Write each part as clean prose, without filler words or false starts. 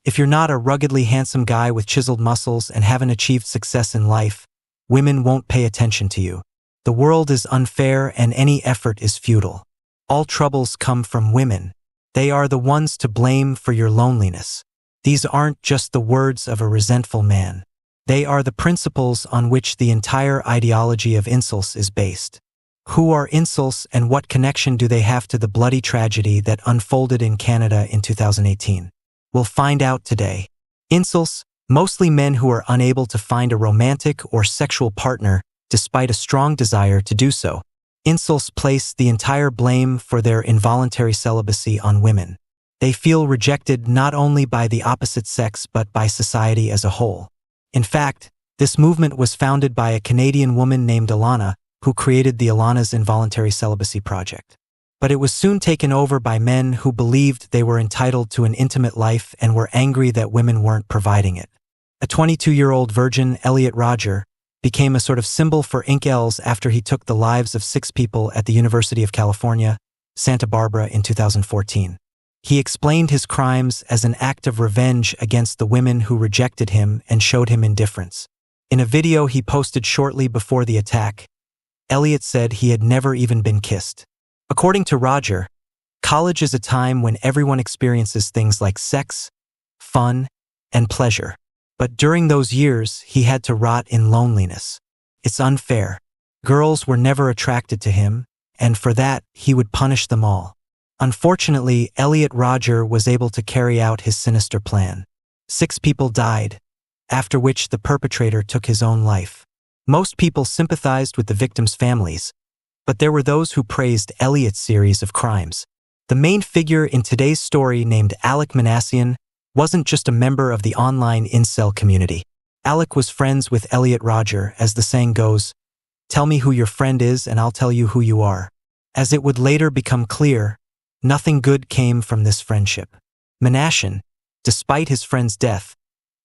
If you're not a ruggedly handsome guy with chiseled muscles and haven't achieved success in life, women won't pay attention to you. The world is unfair and any effort is futile. All troubles come from women. They are the ones to blame for your loneliness. These aren't just the words of a resentful man. They are the principles on which the entire ideology of incels is based. Who are incels and what connection do they have to the bloody tragedy that unfolded in Canada in 2018? We'll find out today. Incels, mostly men who are unable to find a romantic or sexual partner despite a strong desire to do so. Incels place the entire blame for their involuntary celibacy on women. They feel rejected not only by the opposite sex but by society as a whole. In fact, this movement was founded by a Canadian woman named Alana, who created the Alana's Involuntary Celibacy Project. But it was soon taken over by men who believed they were entitled to an intimate life and were angry that women weren't providing it. A 22-year-old virgin, Elliot Rodger, became a sort of symbol for incels after he took the lives of 6 people at the University of California, Santa Barbara in 2014. He explained his crimes as an act of revenge against the women who rejected him and showed him indifference. In a video he posted shortly before the attack, Elliot said he had never even been kissed. According to Rodger, college is a time when everyone experiences things like sex, fun, and pleasure. But during those years, he had to rot in loneliness. It's unfair. Girls were never attracted to him, and for that, he would punish them all. Unfortunately, Elliot Rodger was able to carry out his sinister plan. 6 people died, after which the perpetrator took his own life. Most people sympathized with the victims' families, but there were those who praised Elliot's series of crimes. The main figure in today's story, named Alek Minassian, wasn't just a member of the online incel community. Alek was friends with Elliot Rodger, as the saying goes, "Tell me who your friend is and I'll tell you who you are." As it would later become clear, nothing good came from this friendship. Minassian, despite his friend's death,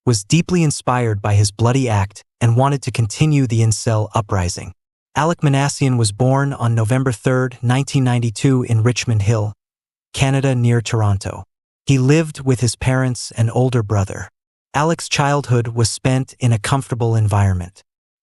was deeply inspired by his bloody act and wanted to continue the incel uprising. Alek Minassian was born on November 3, 1992 in Richmond Hill, Canada, near Toronto. He lived with his parents and older brother. Alek's childhood was spent in a comfortable environment.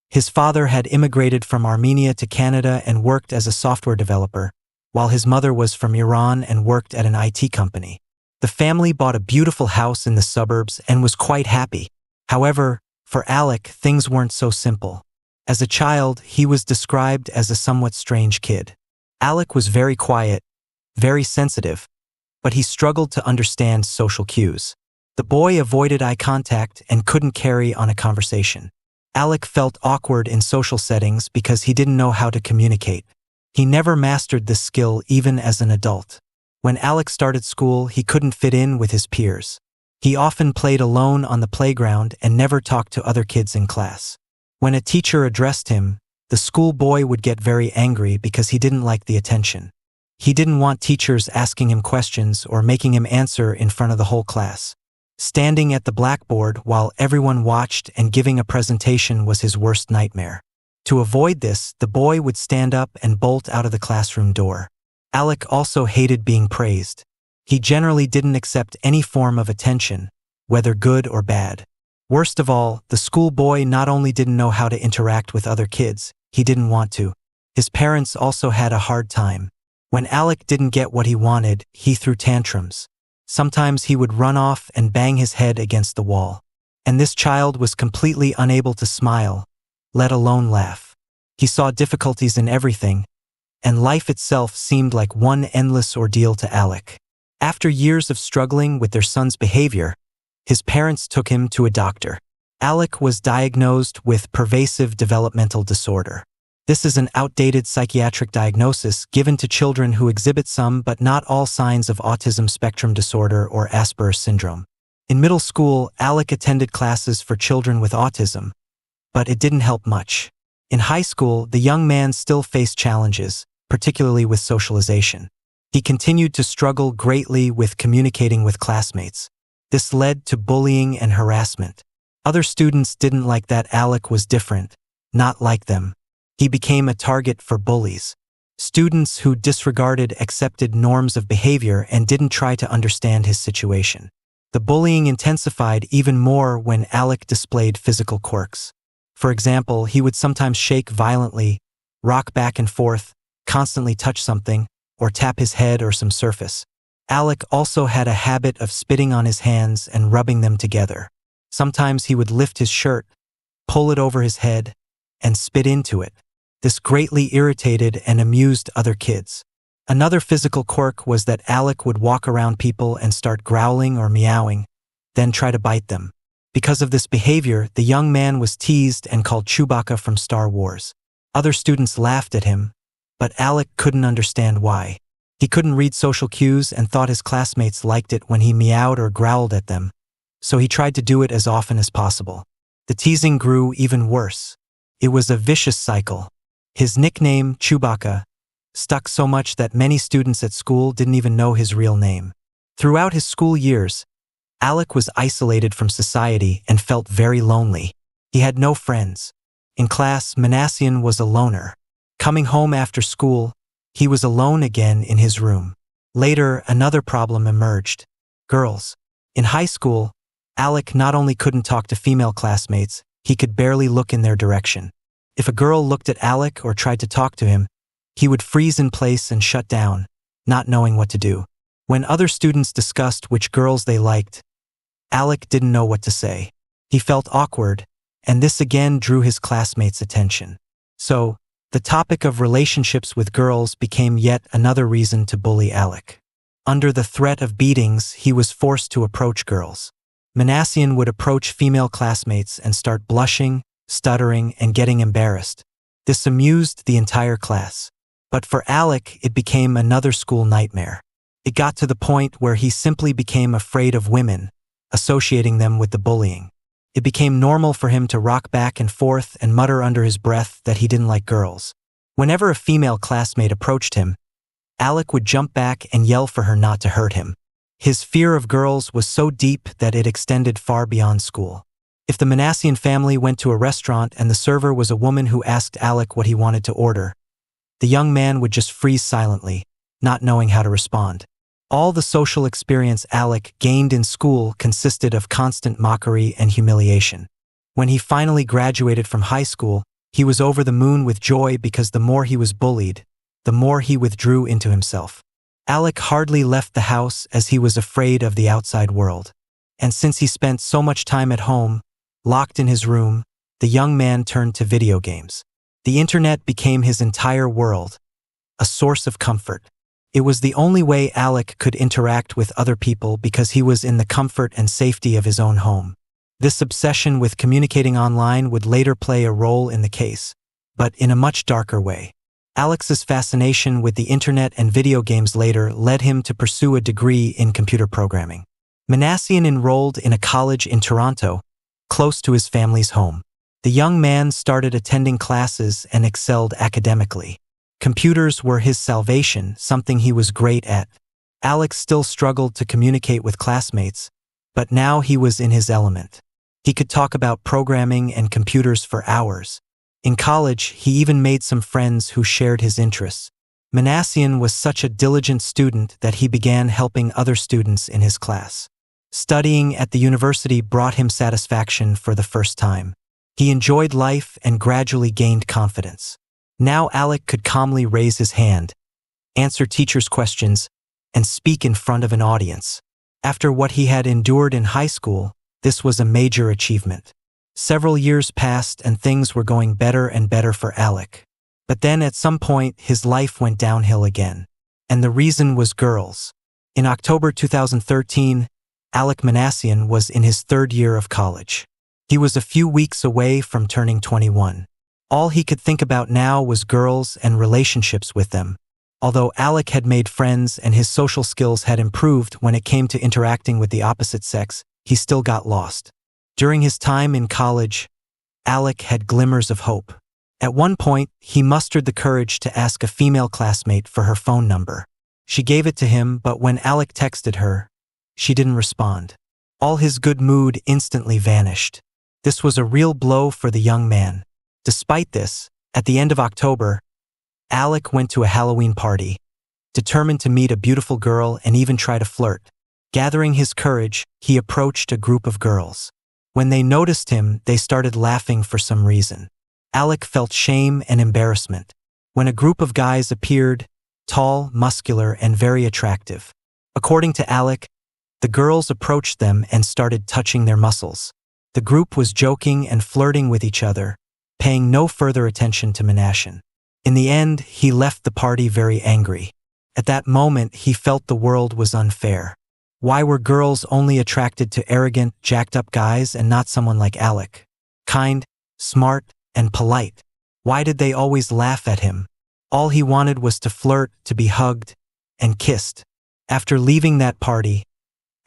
His father had immigrated from Armenia to Canada and worked as a software developer, while his mother was from Iran and worked at an IT company. The family bought a beautiful house in the suburbs and was quite happy. However, for Alek, things weren't so simple. As a child, he was described as a somewhat strange kid. Alek was very quiet, very sensitive, but he struggled to understand social cues. The boy avoided eye contact and couldn't carry on a conversation. Alek felt awkward in social settings because he didn't know how to communicate. He never mastered this skill even as an adult. When Alek started school, he couldn't fit in with his peers. He often played alone on the playground and never talked to other kids in class. When a teacher addressed him, the schoolboy would get very angry because he didn't like the attention. He didn't want teachers asking him questions or making him answer in front of the whole class. Standing at the blackboard while everyone watched and giving a presentation was his worst nightmare. To avoid this, the boy would stand up and bolt out of the classroom door. Alek also hated being praised. He generally didn't accept any form of attention, whether good or bad. Worst of all, the schoolboy not only didn't know how to interact with other kids, he didn't want to. His parents also had a hard time. When Alek didn't get what he wanted, he threw tantrums. Sometimes he would run off and bang his head against the wall. And this child was completely unable to smile, let alone laugh. He saw difficulties in everything, and life itself seemed like one endless ordeal to Alek. After years of struggling with their son's behavior, his parents took him to a doctor. Alek was diagnosed with pervasive developmental disorder. This is an outdated psychiatric diagnosis given to children who exhibit some but not all signs of autism spectrum disorder or Asperger's syndrome. In middle school, Alek attended classes for children with autism, but it didn't help much. In high school, the young man still faced challenges, particularly with socialization. He continued to struggle greatly with communicating with classmates. This led to bullying and harassment. Other students didn't like that Alek was different, not like them. He became a target for bullies. Students who disregarded accepted norms of behavior and didn't try to understand his situation. The bullying intensified even more when Alek displayed physical quirks. For example, he would sometimes shake violently, rock back and forth, constantly touch something, or tap his head or some surface. Alek also had a habit of spitting on his hands and rubbing them together. Sometimes he would lift his shirt, pull it over his head, and spit into it. This greatly irritated and amused other kids. Another physical quirk was that Alek would walk around people and start growling or meowing, then try to bite them. Because of this behavior, the young man was teased and called Chewbacca from Star Wars. Other students laughed at him, but Alek couldn't understand why. He couldn't read social cues and thought his classmates liked it when he meowed or growled at them, so he tried to do it as often as possible. The teasing grew even worse. It was a vicious cycle. His nickname, Chewbacca, stuck so much that many students at school didn't even know his real name. Throughout his school years, Alek was isolated from society and felt very lonely. He had no friends. In class, Minassian was a loner. Coming home after school, he was alone again in his room. Later, another problem emerged: girls. In high school, Alek not only couldn't talk to female classmates, he could barely look in their direction. If a girl looked at Alek or tried to talk to him, he would freeze in place and shut down, not knowing what to do. When other students discussed which girls they liked, Alek didn't know what to say. He felt awkward, and this again drew his classmates' attention. So, the topic of relationships with girls became yet another reason to bully Alek. Under the threat of beatings, he was forced to approach girls. Minassian would approach female classmates and start blushing, stuttering, and getting embarrassed. This amused the entire class. But for Alek, it became another school nightmare. It got to the point where he simply became afraid of women, associating them with the bullying. It became normal for him to rock back and forth and mutter under his breath that he didn't like girls. Whenever a female classmate approached him, Alek would jump back and yell for her not to hurt him. His fear of girls was so deep that it extended far beyond school. If the Minassian family went to a restaurant and the server was a woman who asked Alek what he wanted to order, the young man would just freeze silently, not knowing how to respond. All the social experience Alek gained in school consisted of constant mockery and humiliation. When he finally graduated from high school, he was over the moon with joy because the more he was bullied, the more he withdrew into himself. Alek hardly left the house as he was afraid of the outside world. And since he spent so much time at home, locked in his room, the young man turned to video games. The internet became his entire world, a source of comfort. It was the only way Alek could interact with other people because he was in the comfort and safety of his own home. This obsession with communicating online would later play a role in the case, but in a much darker way. Alex's fascination with the internet and video games later led him to pursue a degree in computer programming. Minassian enrolled in a college in Toronto, close to his family's home. The young man started attending classes and excelled academically. Computers were his salvation, something he was great at. Alek still struggled to communicate with classmates, but now he was in his element. He could talk about programming and computers for hours. In college, he even made some friends who shared his interests. Minassian was such a diligent student that he began helping other students in his class. Studying at the university brought him satisfaction for the first time. He enjoyed life and gradually gained confidence. Now Alek could calmly raise his hand, answer teachers' questions, and speak in front of an audience. After what he had endured in high school, this was a major achievement. Several years passed and things were going better and better for Alek. But then at some point, his life went downhill again. And the reason was girls. In October 2013, Alek Minassian was in his third year of college. He was a few weeks away from turning 21. All he could think about now was girls and relationships with them. Although Alek had made friends and his social skills had improved when it came to interacting with the opposite sex, he still got lost. During his time in college, Alek had glimmers of hope. At one point, he mustered the courage to ask a female classmate for her phone number. She gave it to him, but when Alek texted her, she didn't respond. All his good mood instantly vanished. This was a real blow for the young man. Despite this, at the end of October, Alek went to a Halloween party, determined to meet a beautiful girl and even try to flirt. Gathering his courage, he approached a group of girls. When they noticed him, they started laughing for some reason. Alek felt shame and embarrassment. When a group of guys appeared, tall, muscular, and very attractive. According to Alek, the girls approached them and started touching their muscles. The group was joking and flirting with each other, paying no further attention to Minassian. In the end, he left the party very angry. At that moment, he felt the world was unfair. Why were girls only attracted to arrogant, jacked-up guys and not someone like Alek? Kind, smart, and polite. Why did they always laugh at him? All he wanted was to flirt, to be hugged, and kissed. After leaving that party,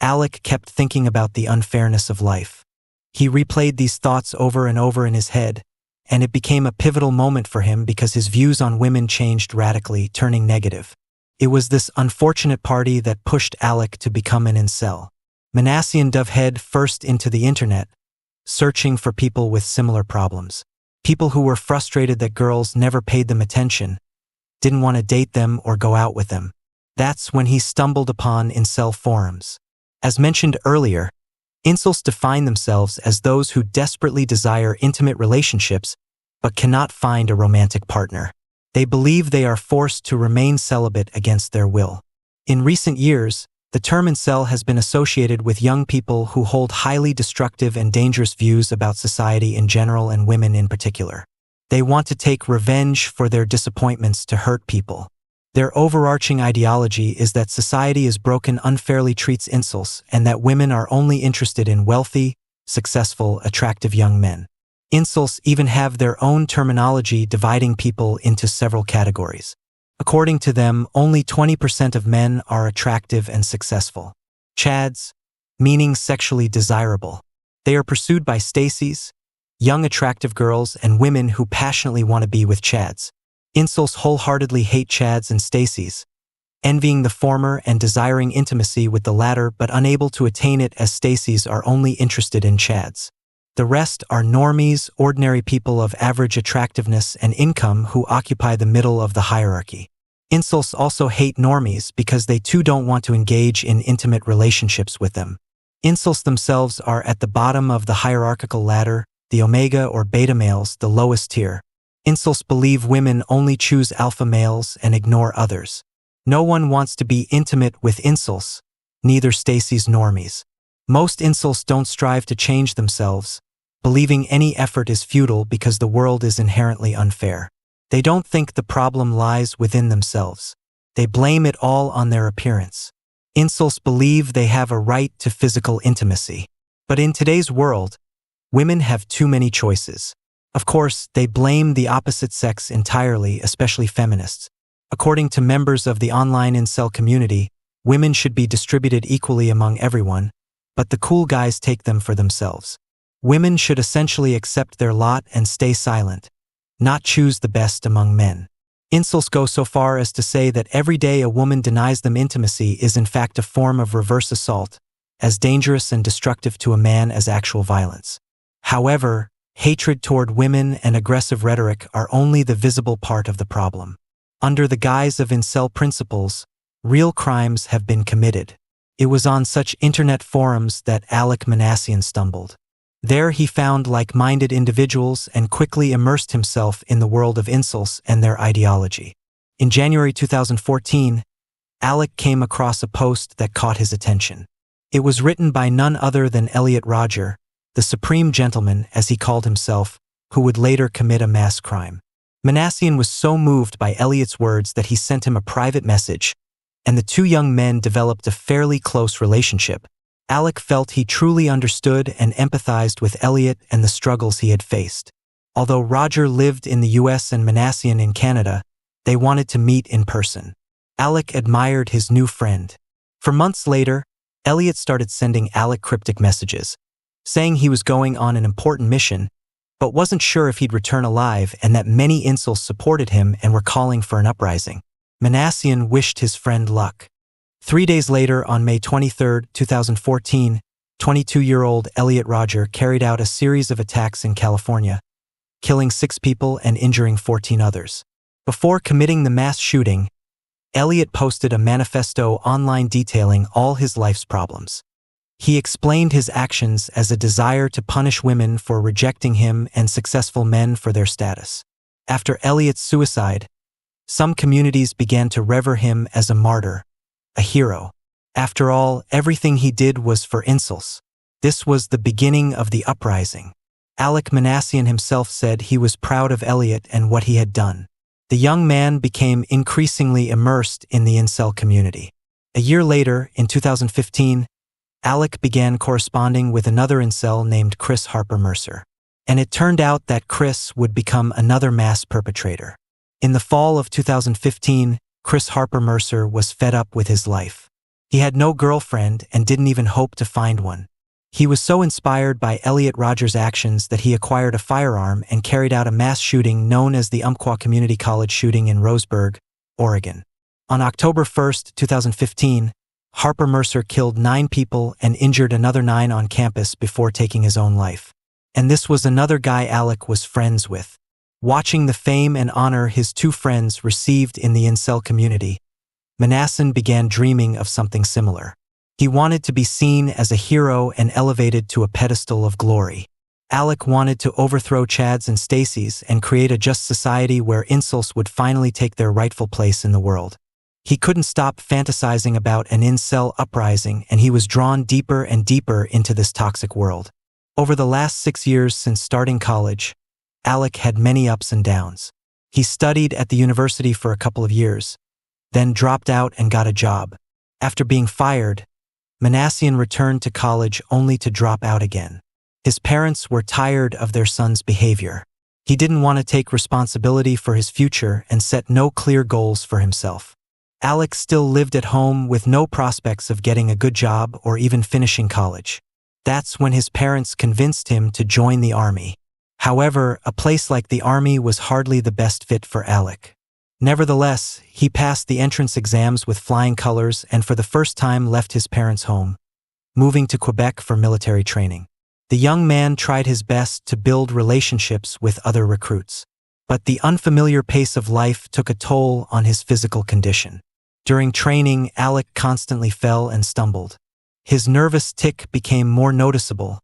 Alek kept thinking about the unfairness of life. He replayed these thoughts over and over in his head, and it became a pivotal moment for him because his views on women changed radically, turning negative. It was this unfortunate party that pushed Alek to become an incel. Minassian dove head first into the internet, searching for people with similar problems. People who were frustrated that girls never paid them attention, didn't want to date them or go out with them. That's when he stumbled upon incel forums. As mentioned earlier, incels define themselves as those who desperately desire intimate relationships but cannot find a romantic partner. They believe they are forced to remain celibate against their will. In recent years, the term incel has been associated with young people who hold highly destructive and dangerous views about society in general and women in particular. They want to take revenge for their disappointments to hurt people. Their overarching ideology is that society is broken, unfairly treats incels, and that women are only interested in wealthy, successful, attractive young men. Incels even have their own terminology dividing people into several categories. According to them, only 20% of men are attractive and successful. Chads, meaning sexually desirable. They are pursued by Stacys, young attractive girls and women who passionately want to be with Chads. Incels wholeheartedly hate Chads and Stacys, envying the former and desiring intimacy with the latter but unable to attain it as Stacys are only interested in Chads. The rest are normies, ordinary people of average attractiveness and income who occupy the middle of the hierarchy. Incels also hate normies because they too don't want to engage in intimate relationships with them. Incels themselves are at the bottom of the hierarchical ladder, the omega or beta males, the lowest tier. Incels believe women only choose alpha males and ignore others. No one wants to be intimate with incels, neither Stacey's normies. Most incels don't strive to change themselves, believing any effort is futile because the world is inherently unfair. They don't think the problem lies within themselves. They blame it all on their appearance. Incels believe they have a right to physical intimacy. But in today's world, women have too many choices. Of course, they blame the opposite sex entirely, especially feminists. According to members of the online incel community, women should be distributed equally among everyone, but the cool guys take them for themselves. Women should essentially accept their lot and stay silent, not choose the best among men. Incels go so far as to say that every day a woman denies them intimacy is in fact a form of reverse assault, as dangerous and destructive to a man as actual violence. However, hatred toward women and aggressive rhetoric are only the visible part of the problem. Under the guise of incel principles, real crimes have been committed. It was on such internet forums that Alek Minassian stumbled. There he found like-minded individuals and quickly immersed himself in the world of incels and their ideology. In January 2014, Alek came across a post that caught his attention. It was written by none other than Elliot Rodger, the supreme gentleman, as he called himself, who would later commit a mass crime. Minassian was so moved by Elliot's words that he sent him a private message, and the two young men developed a fairly close relationship. Alek felt he truly understood and empathized with Elliot and the struggles he had faced. Although Rodger lived in the US and Minassian in Canada, they wanted to meet in person. Alek admired his new friend. For months later, Elliot started sending Alek cryptic messages, saying he was going on an important mission, but wasn't sure if he'd return alive and that many incels supported him and were calling for an uprising. Minassian wished his friend luck. 3 days later, on May 23, 2014, 22-year-old Elliot Rodger carried out a series of attacks in California, killing 6 people and injuring 14 others. Before committing the mass shooting, Elliot posted a manifesto online detailing all his life's problems. He explained his actions as a desire to punish women for rejecting him and successful men for their status. After Elliot's suicide, some communities began to revere him as a martyr, a hero. After all, everything he did was for incels. This was the beginning of the uprising. Alek Minassian himself said he was proud of Elliot and what he had done. The young man became increasingly immersed in the incel community. A year later, in 2015, Alek began corresponding with another incel named Chris Harper Mercer. And it turned out that Chris would become another mass perpetrator. In the fall of 2015, Chris Harper Mercer was fed up with his life. He had no girlfriend and didn't even hope to find one. He was so inspired by Elliot Rogers' actions that he acquired a firearm and carried out a mass shooting known as the Umpqua Community College shooting in Roseburg, Oregon. On October 1, 2015, Harper Mercer killed 9 people and injured another 9 on campus before taking his own life. And this was another guy Alek was friends with. Watching the fame and honor his 2 friends received in the incel community, Minassian began dreaming of something similar. He wanted to be seen as a hero and elevated to a pedestal of glory. Alek wanted to overthrow Chad's and Stacy's and create a just society where incels would finally take their rightful place in the world. He couldn't stop fantasizing about an incel uprising, and he was drawn deeper and deeper into this toxic world. Over the last 6 years since starting college, Alek had many ups and downs. He studied at the university for a couple of years, then dropped out and got a job. After being fired, Minassian returned to college only to drop out again. His parents were tired of their son's behavior. He didn't want to take responsibility for his future and set no clear goals for himself. Alek still lived at home with no prospects of getting a good job or even finishing college. That's when his parents convinced him to join the army. However, a place like the army was hardly the best fit for Alek. Nevertheless, he passed the entrance exams with flying colors and for the first time left his parents' home, moving to Quebec for military training. The young man tried his best to build relationships with other recruits. But the unfamiliar pace of life took a toll on his physical condition. During training, Alek constantly fell and stumbled. His nervous tic became more noticeable,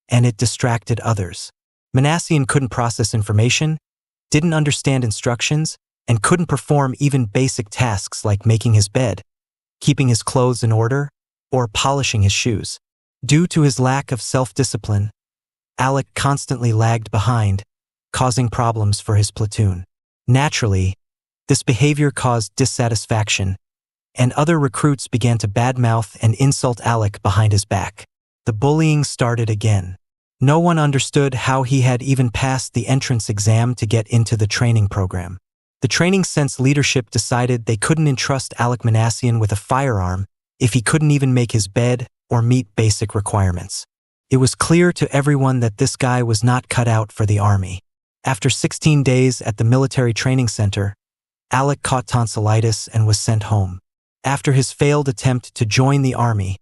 and it distracted others. Minassian couldn't process information, didn't understand instructions, and couldn't perform even basic tasks like making his bed, keeping his clothes in order, or polishing his shoes. Due to his lack of self-discipline, Alek constantly lagged behind, causing problems for his platoon. Naturally, this behavior caused dissatisfaction, and other recruits began to badmouth and insult Alek behind his back. The bullying started again. No one understood how he had even passed the entrance exam to get into the training program. The training sense leadership decided they couldn't entrust Alek Minassian with a firearm if he couldn't even make his bed or meet basic requirements. It was clear to everyone that this guy was not cut out for the army. After 16 days at the military training center, Alek caught tonsillitis and was sent home. After his failed attempt to join the army,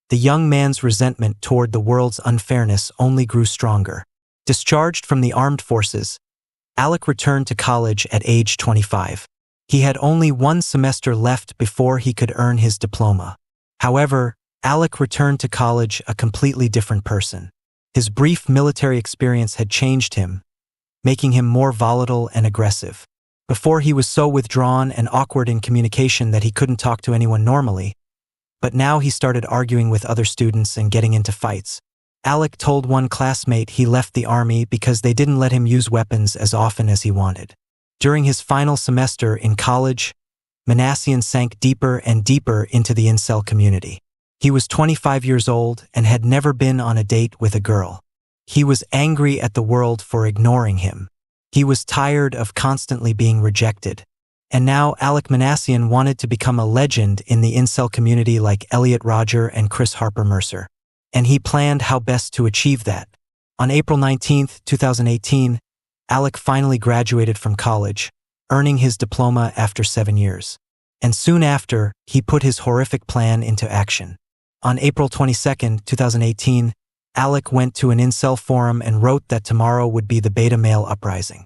the young man's resentment toward the world's unfairness only grew stronger. Discharged from the armed forces, Alek returned to college at age 25. He had only 1 semester left before he could earn his diploma. However, Alek returned to college a completely different person. His brief military experience had changed him, making him more volatile and aggressive. Before, he was so withdrawn and awkward in communication that he couldn't talk to anyone normally, but now he started arguing with other students and getting into fights. Alek told one classmate he left the army because they didn't let him use weapons as often as he wanted. During his final semester in college, Minassian sank deeper and deeper into the incel community. He was 25 years old and had never been on a date with a girl. He was angry at the world for ignoring him. He was tired of constantly being rejected. And now Alek Minassian wanted to become a legend in the incel community like Elliot Rogers and Chris Harper Mercer. And he planned how best to achieve that. On April 19, 2018, Alek finally graduated from college, earning his diploma after 7 years. And soon after, he put his horrific plan into action. On April 22, 2018, Alek went to an incel forum and wrote that tomorrow would be the beta male uprising.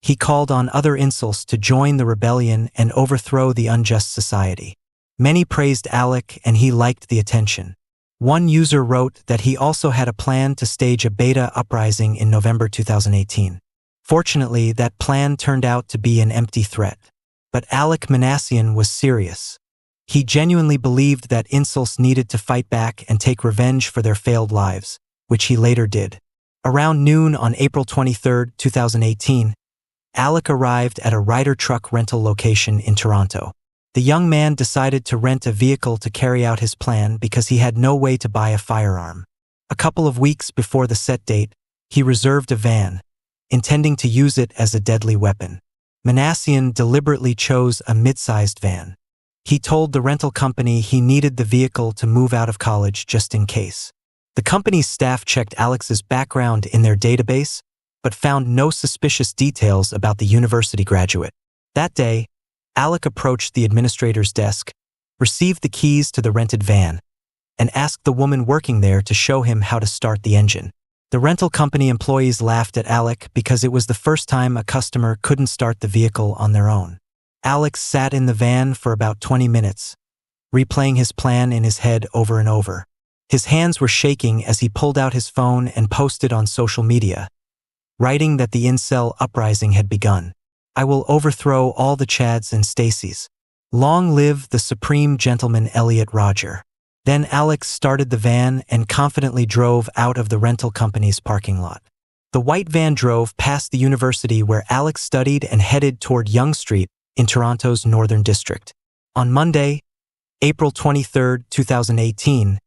He called on other incels to join the rebellion and overthrow the unjust society. Many praised Alek and he liked the attention. One user wrote that he also had a plan to stage a beta uprising in November 2018. Fortunately, that plan turned out to be an empty threat. But Alek Minassian was serious. He genuinely believed that incels needed to fight back and take revenge for their failed lives, which he later did. Around noon on April 23, 2018, Alek arrived at a Ryder truck rental location in Toronto. The young man decided to rent a vehicle to carry out his plan because he had no way to buy a firearm. A couple of weeks before the set date, he reserved a van, intending to use it as a deadly weapon. Minassian deliberately chose a mid-sized van. He told the rental company he needed the vehicle to move out of college just in case. The company's staff checked Alex's background in their database, but found no suspicious details about the university graduate. That day, Alek approached the administrator's desk, received the keys to the rented van, and asked the woman working there to show him how to start the engine. The rental company employees laughed at Alek because it was the first time a customer couldn't start the vehicle on their own. Alek sat in the van for about 20 minutes, replaying his plan in his head over and over. His hands were shaking as he pulled out his phone and posted on social media, writing that the incel uprising had begun. "I will overthrow all the Chads and Stacys. Long live the supreme gentleman Elliot Roger." Then Alek started the van and confidently drove out of the rental company's parking lot. The white van drove past the university where Alek studied and headed toward Yonge Street in Toronto's Northern District. On Monday, April 23, 2018,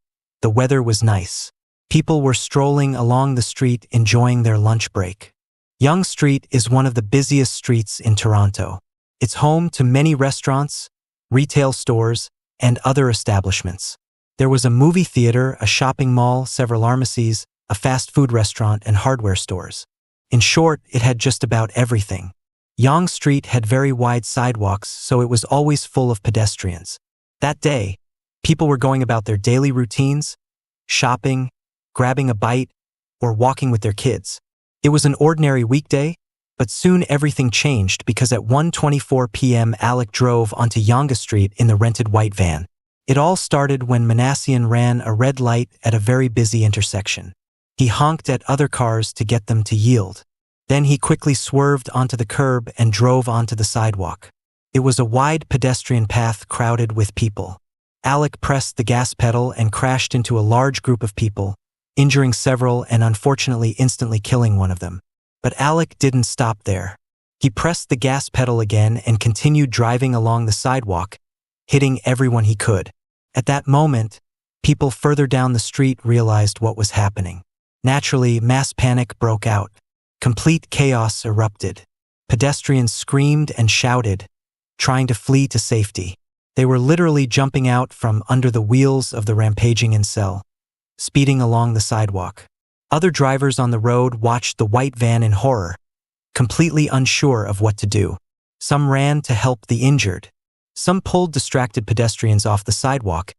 the weather was nice. People were strolling along the street enjoying their lunch break. Yonge Street is one of the busiest streets in Toronto. It's home to many restaurants, retail stores, and other establishments. There was a movie theater, a shopping mall, several pharmacies, a fast food restaurant, and hardware stores. In short, it had just about everything. Yonge Street had very wide sidewalks, so it was always full of pedestrians. That day, people were going about their daily routines, shopping, grabbing a bite, or walking with their kids. It was an ordinary weekday, but soon everything changed because at 1:24 p.m. Alek drove onto Yonge Street in the rented white van. It all started when Minassian ran a red light at a very busy intersection. He honked at other cars to get them to yield. Then he quickly swerved onto the curb and drove onto the sidewalk. It was a wide pedestrian path crowded with people. Alek pressed the gas pedal and crashed into a large group of people, injuring several and unfortunately instantly killing one of them. But Alek didn't stop there. He pressed the gas pedal again and continued driving along the sidewalk, hitting everyone he could. At that moment, people further down the street realized what was happening. Naturally, mass panic broke out. Complete chaos erupted. Pedestrians screamed and shouted, trying to flee to safety. They were literally jumping out from under the wheels of the rampaging incel, speeding along the sidewalk. Other drivers on the road watched the white van in horror, completely unsure of what to do. Some ran to help the injured. Some pulled distracted pedestrians off the sidewalk,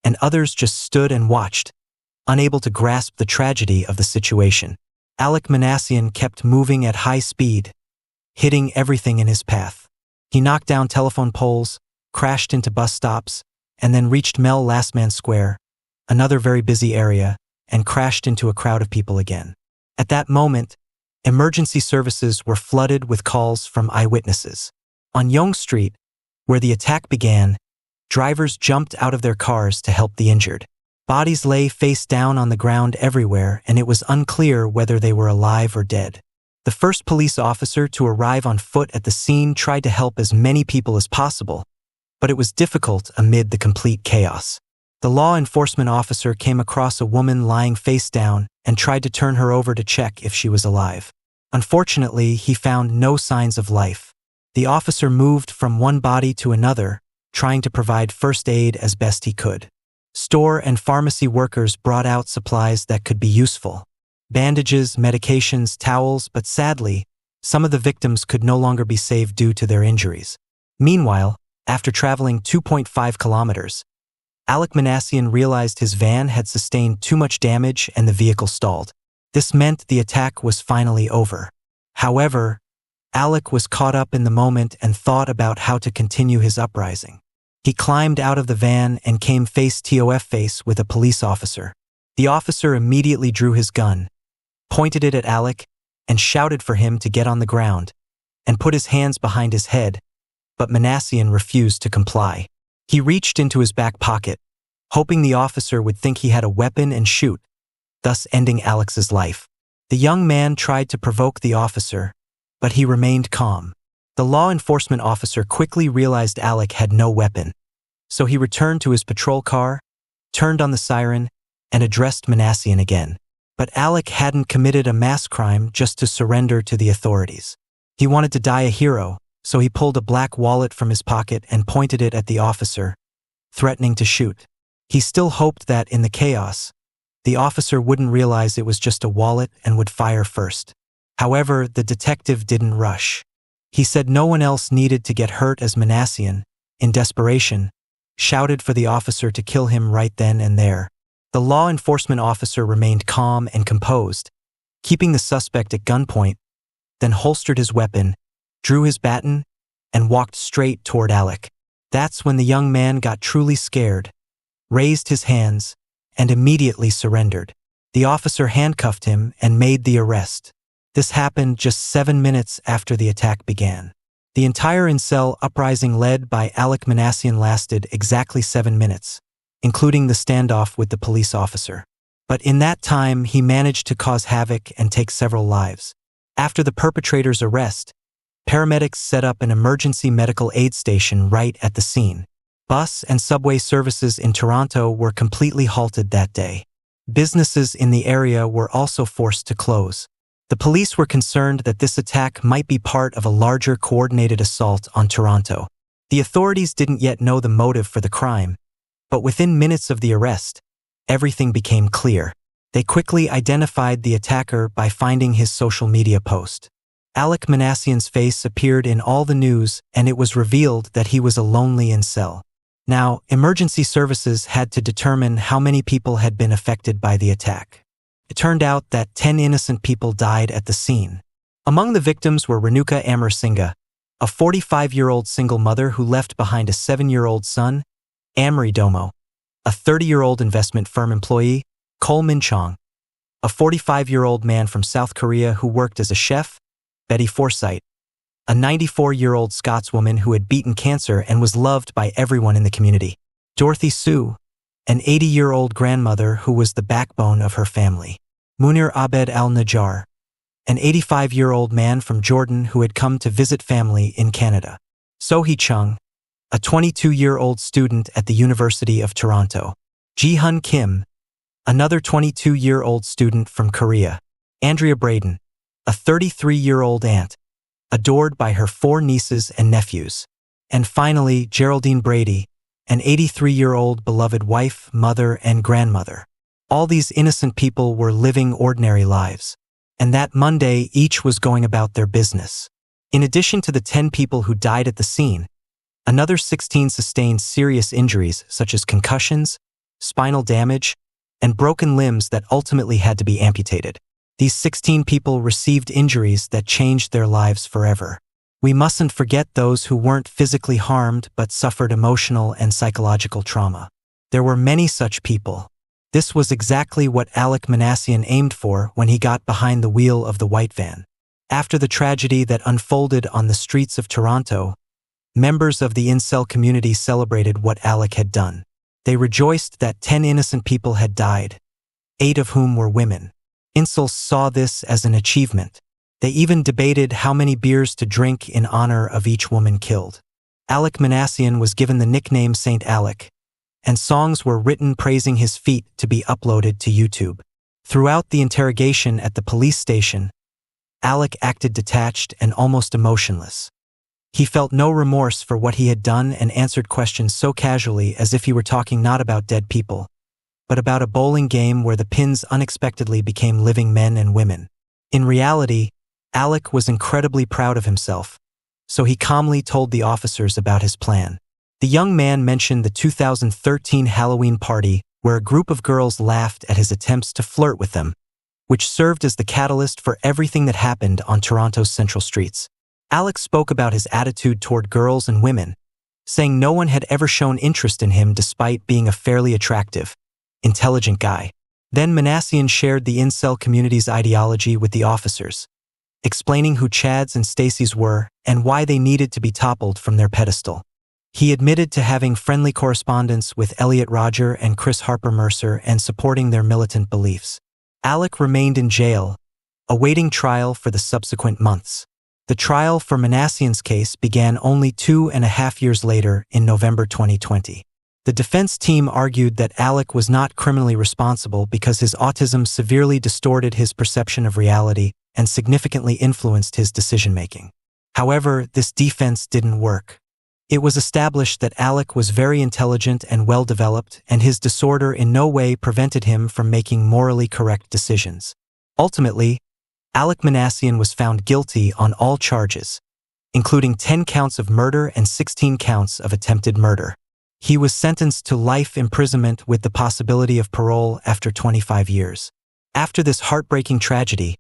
and others just stood and watched, unable to grasp the tragedy of the situation. Alek Minassian kept moving at high speed, hitting everything in his path. He knocked down telephone poles, crashed into bus stops, and then reached Mel Lastman Square, another very busy area, and crashed into a crowd of people again. At that moment, emergency services were flooded with calls from eyewitnesses. On Yonge Street, where the attack began, drivers jumped out of their cars to help the injured. Bodies lay face down on the ground everywhere, and it was unclear whether they were alive or dead. The first police officer to arrive on foot at the scene tried to help as many people as possible, but it was difficult amid the complete chaos. The law enforcement officer came across a woman lying face down and tried to turn her over to check if she was alive. Unfortunately, he found no signs of life. The officer moved from one body to another, trying to provide first aid as best he could. Store and pharmacy workers brought out supplies that could be useful. Bandages, medications, towels, but sadly, some of the victims could no longer be saved due to their injuries. Meanwhile, after traveling 2.5 kilometers, Alek Minassian realized his van had sustained too much damage and the vehicle stalled. This meant the attack was finally over. However, Alek was caught up in the moment and thought about how to continue his uprising. He climbed out of the van and came face-to-face with a police officer. The officer immediately drew his gun, pointed it at Alek, and shouted for him to get on the ground and put his hands behind his head, but Minassian refused to comply. He reached into his back pocket, hoping the officer would think he had a weapon and shoot, thus ending Alex's life. The young man tried to provoke the officer, but he remained calm. The law enforcement officer quickly realized Alek had no weapon, so he returned to his patrol car, turned on the siren, and addressed Minassian again. But Alek hadn't committed a mass crime just to surrender to the authorities. He wanted to die a hero, so he pulled a black wallet from his pocket and pointed it at the officer, threatening to shoot. He still hoped that, in the chaos, the officer wouldn't realize it was just a wallet and would fire first. However, the detective didn't rush. He said no one else needed to get hurt as Minassian, in desperation, shouted for the officer to kill him right then and there. The law enforcement officer remained calm and composed, keeping the suspect at gunpoint, then holstered his weapon, drew his baton, and walked straight toward Alek. That's when the young man got truly scared, raised his hands, and immediately surrendered. The officer handcuffed him and made the arrest. This happened just 7 minutes after the attack began. The entire incel uprising led by Alek Minassian lasted exactly 7 minutes, including the standoff with the police officer. But in that time, he managed to cause havoc and take several lives. After the perpetrator's arrest, paramedics set up an emergency medical aid station right at the scene. Bus and subway services in Toronto were completely halted that day. Businesses in the area were also forced to close. The police were concerned that this attack might be part of a larger coordinated assault on Toronto. The authorities didn't yet know the motive for the crime, but within minutes of the arrest, everything became clear. They quickly identified the attacker by finding his social media post. Alek Minassian's face appeared in all the news, and it was revealed that he was a lonely incel. Now, emergency services had to determine how many people had been affected by the attack. It turned out that 10 innocent people died at the scene. Among the victims were Renuka Amarasinghe, a 45-year-old single mother who left behind a 7-year-old son, Amory Domo, a 30-year-old investment firm employee, Cole Min Chong, a 45-year-old man from South Korea who worked as a chef, Betty Forsyth, a 94-year-old Scotswoman who had beaten cancer and was loved by everyone in the community, Dorothy Sue, an 80-year-old grandmother who was the backbone of her family, Munir Abed al-Najjar, an 85-year-old man from Jordan who had come to visit family in Canada, Sohee Chung, a 22-year-old student at the University of Toronto, Ji-Hun Kim, another 22-year-old student from Korea, Andrea Braden, a 33-year-old aunt, adored by her 4 nieces and nephews, and finally Geraldine Brady, an 83-year-old beloved wife, mother, and grandmother. All these innocent people were living ordinary lives, and that Monday each was going about their business. In addition to the 10 people who died at the scene, another 16 sustained serious injuries such as concussions, spinal damage, and broken limbs that ultimately had to be amputated. These 16 people received injuries that changed their lives forever. We mustn't forget those who weren't physically harmed but suffered emotional and psychological trauma. There were many such people. This was exactly what Alek Minassian aimed for when he got behind the wheel of the white van. After the tragedy that unfolded on the streets of Toronto, members of the incel community celebrated what Alek had done. They rejoiced that 10 innocent people had died, 8 of whom were women. Incels saw this as an achievement. They even debated how many beers to drink in honor of each woman killed. Alek Minassian was given the nickname Saint Alek, and songs were written praising his feat to be uploaded to YouTube. Throughout the interrogation at the police station, Alek acted detached and almost emotionless. He felt no remorse for what he had done and answered questions so casually as if he were talking not about dead people, but about a bowling game where the pins unexpectedly became living men and women. In reality, Alek was incredibly proud of himself, so he calmly told the officers about his plan. The young man mentioned the 2013 Halloween party where a group of girls laughed at his attempts to flirt with them, which served as the catalyst for everything that happened on Toronto's central streets. Alek spoke about his attitude toward girls and women, saying no one had ever shown interest in him despite being a fairly attractive, intelligent guy. Then Minassian shared the incel community's ideology with the officers, explaining who Chad's and Stacy's were and why they needed to be toppled from their pedestal. He admitted to having friendly correspondence with Elliot Rodger and Chris Harper Mercer and supporting their militant beliefs. Alek remained in jail, awaiting trial for the subsequent months. The trial for Minassian's case began only 2.5 years later in November 2020. The defense team argued that Alek was not criminally responsible because his autism severely distorted his perception of reality and significantly influenced his decision-making. However, this defense didn't work. It was established that Alek was very intelligent and well-developed, and his disorder in no way prevented him from making morally correct decisions. Ultimately, Alek Minassian was found guilty on all charges, including 10 counts of murder and 16 counts of attempted murder. He was sentenced to life imprisonment with the possibility of parole after 25 years. After this heartbreaking tragedy,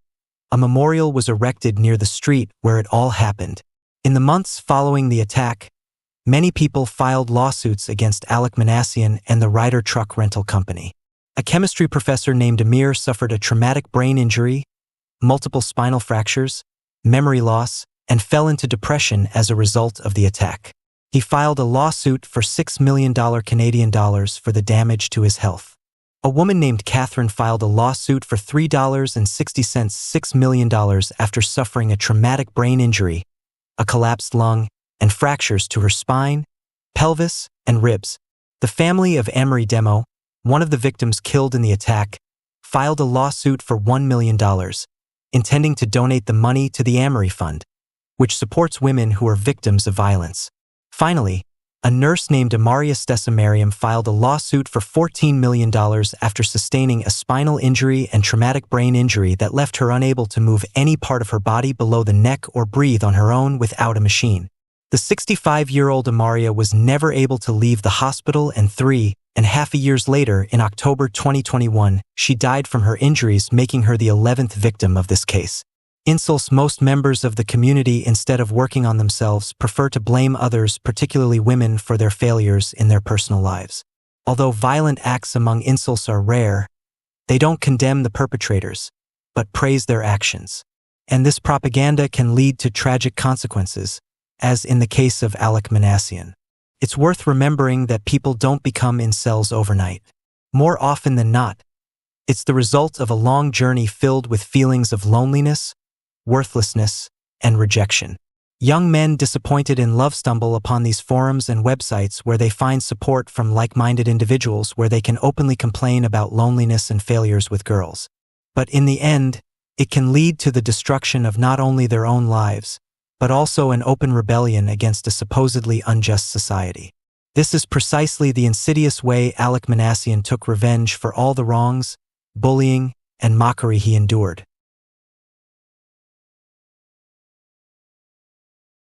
a memorial was erected near the street where it all happened. In the months following the attack, many people filed lawsuits against Alek Minassian and the Ryder Truck Rental Company. A chemistry professor named Amir suffered a traumatic brain injury, multiple spinal fractures, memory loss, and fell into depression as a result of the attack. He filed a lawsuit for $6 million Canadian dollars for the damage to his health. A woman named Catherine filed a lawsuit for $3.60 $6 million after suffering a traumatic brain injury, a collapsed lung, and fractures to her spine, pelvis, and ribs. The family of Amory Demo, one of the victims killed in the attack, filed a lawsuit for $1 million, intending to donate the money to the Amory Fund, which supports women who are victims of violence. Finally, a nurse named Amaria Stesamariam filed a lawsuit for $14 million after sustaining a spinal injury and traumatic brain injury that left her unable to move any part of her body below the neck or breathe on her own without a machine. The 65-year-old Amaria was never able to leave the hospital, and 3.5 years later, in October 2021, she died from her injuries, making her the 11th victim of this case. Incels, most members of the community, instead of working on themselves, prefer to blame others, particularly women, for their failures in their personal lives. Although violent acts among incels are rare, they don't condemn the perpetrators, but praise their actions. And this propaganda can lead to tragic consequences, as in the case of Alek Minassian. It's worth remembering that people don't become incels overnight. More often than not, it's the result of a long journey filled with feelings of loneliness, worthlessness, and rejection. Young men disappointed in love stumble upon these forums and websites where they find support from like-minded individuals where they can openly complain about loneliness and failures with girls. But in the end, it can lead to the destruction of not only their own lives, but also an open rebellion against a supposedly unjust society. This is precisely the insidious way Alek Minassian took revenge for all the wrongs, bullying, and mockery he endured.